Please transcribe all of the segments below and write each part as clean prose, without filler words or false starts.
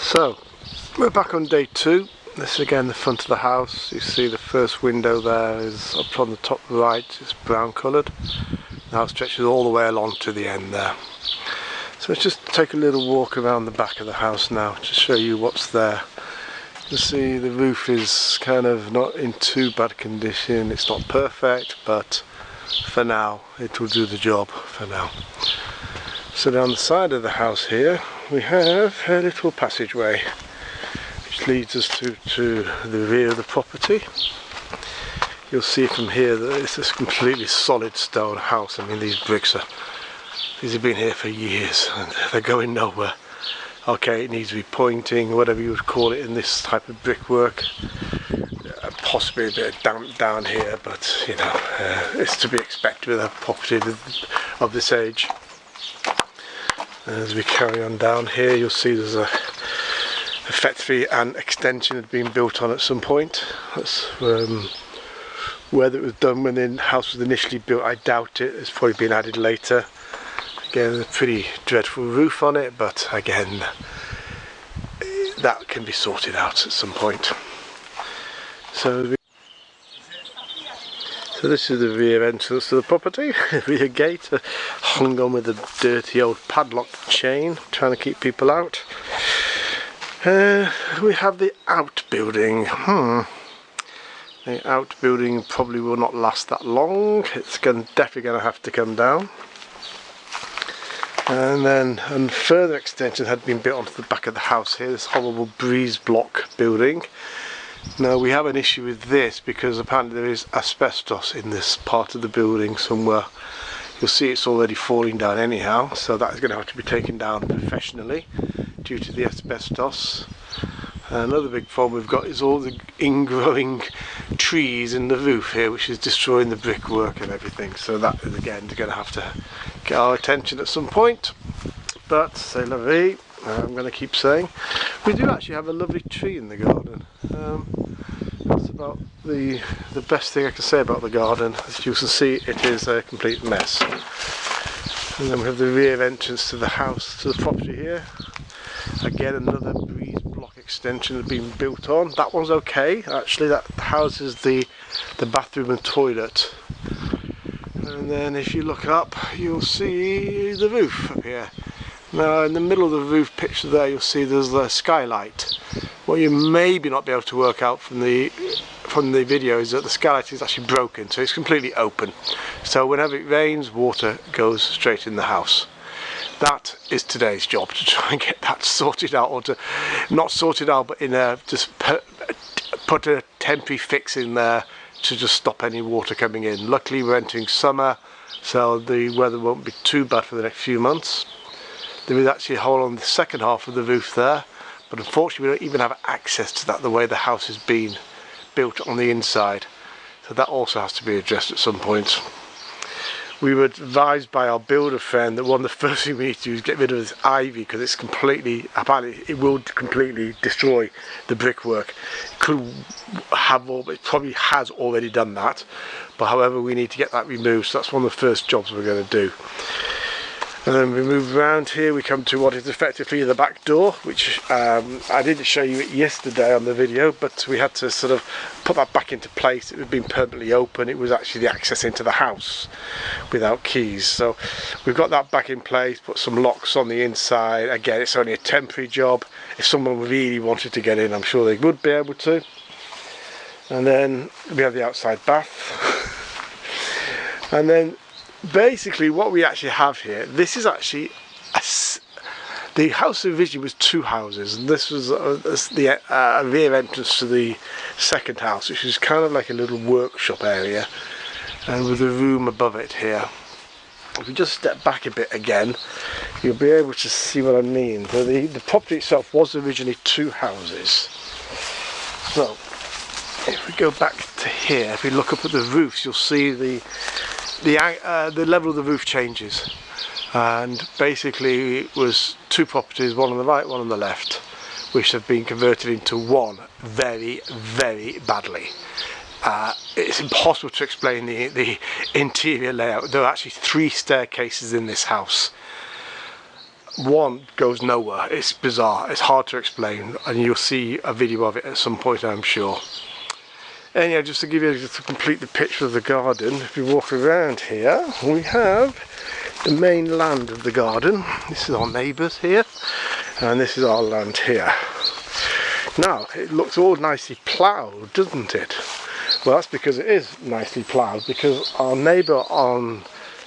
So we're back on day 2. This is again the front of the house. You see the first window there is up on the top right, it's brown coloured. The house stretches all the way along to the end there. So let's just take a little walk around the back of the house now to show you what's there. You see the roof is kind of not in too bad condition. It's not perfect, but for now it will do the job for now. So down the side of the house here we have a little passageway which leads us to the rear of the property. You'll see from here that it's a completely solid stone house. I mean, these have been here for years and they're going nowhere. Okay, it needs to be pointing, whatever you would call it in this type of brickwork. Possibly a bit of damp down here, but you know, it's to be expected with a property of this age. As we carry on down here, you'll see there's effectively an extension had been built on at some point. That's whether it was done when the house was initially built, I doubt it. It's probably been added later. Again, a pretty dreadful roof on it, but again, that can be sorted out at some point. So this is the rear entrance to the property, rear gate, hung on with a dirty old padlock chain, trying to keep people out. We have the outbuilding. The outbuilding probably will not last that long. It's definitely going to have to come down. And then a further extension had been built onto the back of the house here, this horrible breeze block building. Now we have an issue with this because apparently there is asbestos in this part of the building somewhere. You'll see it's already falling down anyhow, so that is going to have to be taken down professionally due to the asbestos. Another big problem we've got is all the ingrowing trees in the roof here, which is destroying the brickwork and everything. So that is again going to have to get our attention at some point. But c'est la vie, I'm going to keep saying. We do actually have a lovely tree in the garden. That's about the best thing I can say about the garden. As you can see, it is a complete mess. And then we have the rear entrance to the house, to the property here. Again, another breeze block extension has been built on. That one's okay, actually. That houses the bathroom and toilet. And then if you look up, you'll see the roof up here. Now in the middle of the roof picture there, you'll see there's the skylight. What you maybe not be able to work out from the video is that the skylight is actually broken, so it's completely open. So whenever it rains, water goes straight in the house. That is today's job, to try and get that sorted out, or to not sorted out, but just put a temporary fix in there to just stop any water coming in. Luckily we're entering summer, so the weather won't be too bad for the next few months. There is actually a hole on the second half of the roof there, but unfortunately we don't even have access to that the way the house has been built on the inside. So that also has to be addressed at some point. We were advised by our builder friend that one of the first things we need to do is get rid of this ivy, because it's apparently it will completely destroy the brickwork. It probably has already done that, but however we need to get that removed, so that's one of the first jobs we're going to do. And then we move around here, we come to what is effectively the back door, which I didn't show you it yesterday on the video, but we had to sort of put that back into place. It had been permanently open. It was actually the access into the house without keys. So we've got that back in place, put some locks on the inside. Again, it's only a temporary job. If someone really wanted to get in, I'm sure they would be able to. And then we have the outside bath. And then basically what we actually have here, this is actually the house originally was 2 houses, and this was the rear entrance to the second house, which is kind of like a little workshop area, and with a room above it here. If we just step back a bit again, you'll be able to see what I mean. So the property itself was originally 2 houses. So if we go back to here, if we look up at the roofs, you'll see the level of the roof changes, and basically it was 2 properties, one on the right, one on the left, which have been converted into one very, very badly. It's impossible to explain the interior layout. There are actually 3 staircases in this house. one goes nowhere. It's bizarre, it's hard to explain, and you'll see a video of it at some point, I'm sure. And yeah, just to give you, just to complete the picture of the garden, if you walk around here, we have the main land of the garden. This is our neighbours here, and this is our land here. Now, it looks all nicely ploughed, doesn't it? Well, that's because it is nicely ploughed, because our neighbour on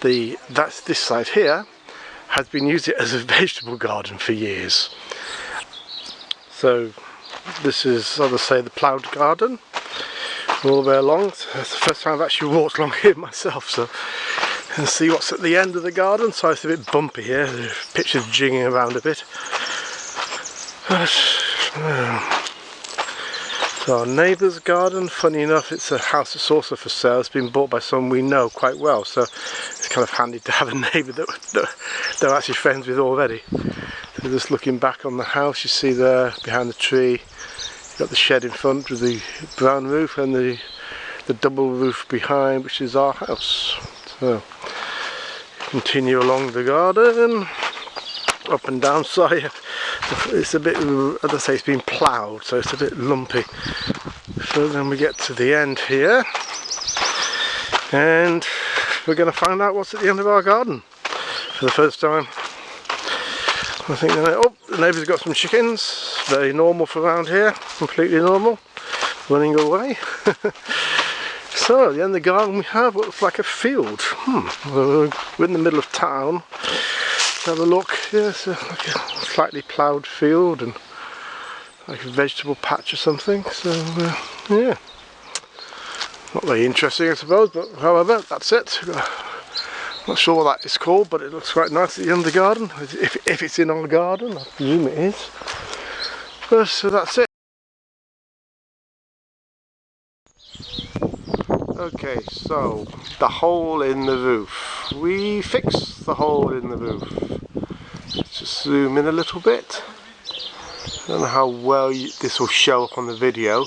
this side here has been using it as a vegetable garden for years. So this is, as I say, the ploughed garden all the way along. It's the first time I've actually walked along here myself, so and see what's at the end of the garden. So it's a bit bumpy here, the picture's jigging around a bit. So our neighbour's garden, funny enough, it's a house that's also for sale. It's been bought by someone we know quite well, so it's kind of handy to have a neighbour that they're actually friends with already. So just looking back on the house, you see there behind the tree, you've got the shed in front with the brown roof, and the double roof behind, which is our house. So continue along the garden, up and down. Sorry, it's a bit, as I say, it's been ploughed, so it's a bit lumpy. So then we get to the end here, and we're going to find out what's at the end of our garden for the first time. I think, oh, the neighbour's got some chickens, very normal for around here, completely normal, running away. So at the end of the garden we have what looks like a field. We're in the middle of town. Let's have a look. Yes, like a slightly ploughed field and like a vegetable patch or something. So yeah, not very interesting, I suppose, but however, that's it. Not sure what that is called, but it looks quite nice at the end of the garden. If it's in our garden, I presume it is. So that's it. Okay, so the hole in the roof. We fixed the hole in the roof. Let's just zoom in a little bit. I don't know how well this will show up on the video,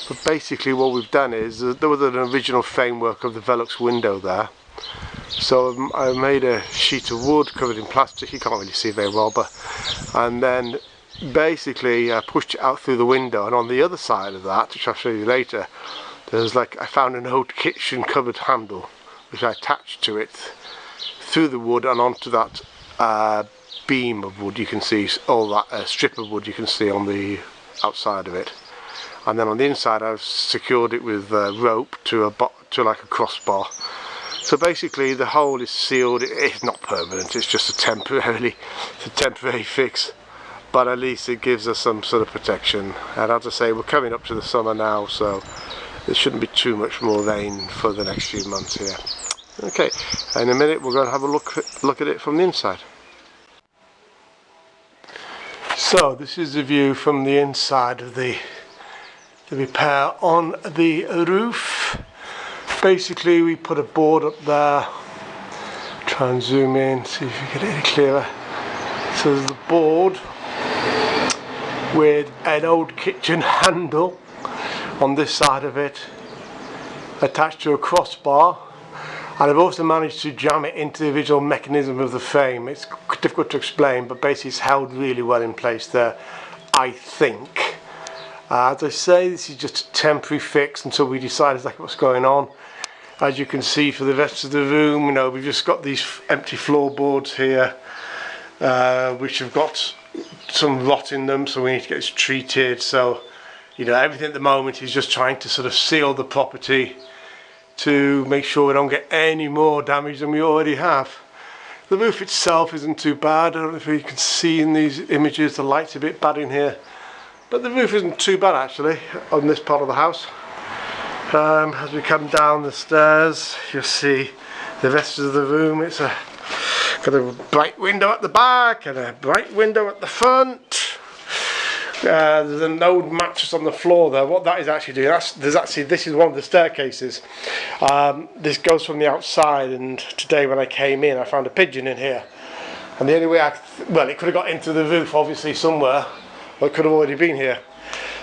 but basically what we've done is, there was an original framework of the Velux window there. So I made a sheet of wood covered in plastic, you can't really see very well, and then basically I pushed it out through the window, and on the other side of that, which I'll show you later, there's like, I found an old kitchen cupboard handle which I attached to it through the wood and onto that beam of wood. You can see all that strip of wood you can see on the outside of it, and then on the inside I've secured it with rope to like a crossbar. So basically the hole is sealed. It's not permanent, it's just a temporary fix, but at least it gives us some sort of protection. And as I say, we're coming up to the summer now, so there shouldn't be too much more rain for the next few months here. Okay, in a minute we're going to have a look at it from the inside. So this is the view from the inside of the repair on the roof. Basically we put a board up there, try and zoom in, see if you can get it any clearer. So there's the board with an old kitchen handle on this side of it, attached to a crossbar, and I've also managed to jam it into the original mechanism of the frame. It's difficult to explain, but basically it's held really well in place there, I think. As I say, this is just a temporary fix until we decide exactly what's going on. As you can see, for the rest of the room, we've just got these empty floorboards here, which have got some rot in them, so we need to get this treated. So everything at the moment is just trying to sort of seal the property to make sure we don't get any more damage than we already have. The roof itself isn't too bad. I don't know if you can see in these images, the light's a bit bad in here, but the roof isn't too bad actually on this part of the house. As we come down the stairs, you'll see the rest of the room. It's got a bright window at the back and a bright window at the front. There's an old mattress on the floor there. What that is actually doing, this is one of the staircases. This goes from the outside, and today when I came in I found a pigeon in here, and the only way well, it could have got into the roof obviously somewhere, or it could have already been here.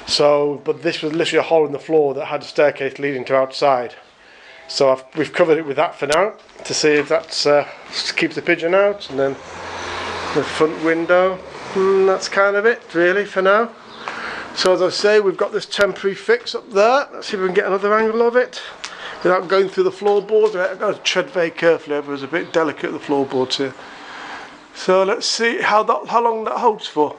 So, but this was literally a hole in the floor that had a staircase leading to outside. So we've covered it with that for now, to see if that keeps the pigeon out, and then The front window, that's kind of it really for now. So as I say, we've got this temporary fix up there. Let's see if we can get another angle of it without going through the floorboards. I've got to tread very carefully, it was a bit delicate, the floorboards here. So let's see how long that holds for.